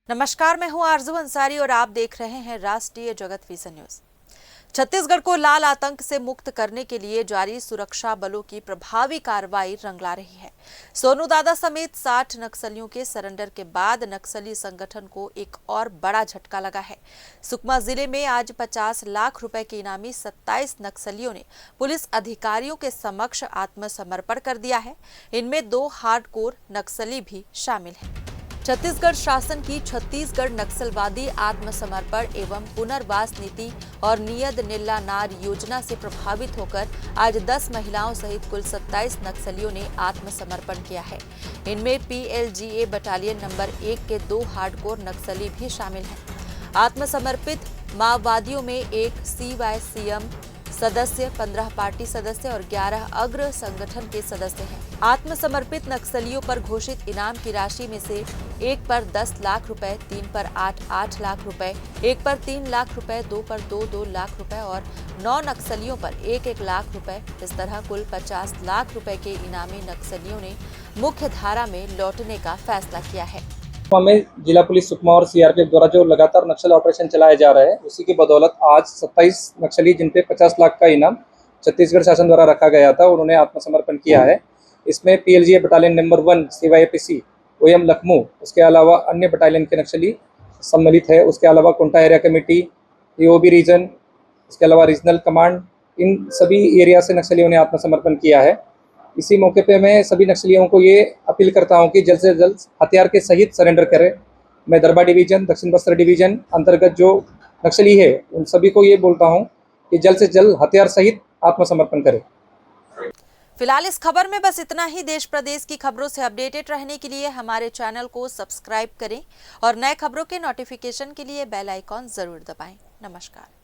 नमस्कार, मैं हूं आरजू अंसारी और आप देख रहे हैं राष्ट्रीय जगत विजन न्यूज। छत्तीसगढ़ को लाल आतंक से मुक्त करने के लिए जारी सुरक्षा बलों की प्रभावी कार्रवाई रंग ला रही है। सोनू दादा समेत 60 नक्सलियों के सरेंडर के बाद नक्सली संगठन को एक और बड़ा झटका लगा है। सुकमा जिले में आज 50 लाख रुपए के इनामी 27 नक्सलियों ने पुलिस अधिकारियों के समक्ष आत्मसमर्पण कर दिया है। इनमें 2 हार्डकोर नक्सली भी शामिल हैं। छत्तीसगढ़ शासन की छत्तीसगढ़ नक्सलवादी आत्मसमर्पण एवं पुनर्वास नीति और नियद निल्ला नार योजना से प्रभावित होकर आज 10 महिलाओं सहित कुल 27 नक्सलियों ने आत्मसमर्पण किया है। इनमें PLGA बटालियन नंबर 1 के 2 हार्डकोर नक्सली भी शामिल हैं। आत्मसमर्पित माओवादियों में एक CYCM सदस्य, 15 पार्टी सदस्य और 11 अग्र संगठन के सदस्य हैं। आत्मसमर्पित नक्सलियों पर घोषित इनाम की राशि में से एक पर 10 लाख रुपए, 3 पर 8 लाख रुपए, एक पर 3 लाख रुपए, 2 पर 2 लाख रुपए और 9 नक्सलियों पर 1 लाख रुपए। इस तरह कुल 50 लाख रुपए के इनामी नक्सलियों ने मुख्य धारा में लौटने का फैसला किया है। में जिला पुलिस सुकमा और CRPF द्वारा जो लगातार नक्सल ऑपरेशन चलाए जा रहे हैं, उसी की बदौलत आज 27 नक्सली जिन पे 50 लाख का इनाम छत्तीसगढ़ शासन द्वारा रखा गया था, उन्होंने आत्मसमर्पण किया है। इसमें PLGA battalion number 1 CYPC OM Lucknow, उसके अलावा अन्य बटालियन के नक्सली सम्मिलित है। उसके अलावा Konta area committee, EOB region, इसके अलावा रीजनल कमांड, इन सभी एरिया से नक्सलियों ने आत्मसमर्पण किया है। इसी मौके पे मैं सभी नक्सलियों को ये अपील करता हूं कि जल्द से जल्द हथियार के सहित सरेंडर करें। मैं दरबा डिवीजन, दक्षिण बस्तर डिवीजन अंतर्गत जो नक्सली है, उन सभी को ये बोलता हूं कि जल्द से जल्द हथियार सहित आत्मसमर्पण करें। फिलहाल इस खबर में बस इतना ही। देश प्रदेश की खबरों से अपडेटेड रहने के लिए हमारे चैनल को सब्सक्राइब करें और नए खबरों के नोटिफिकेशन के लिए बेल आइकॉन जरूर दबाएं। नमस्कार।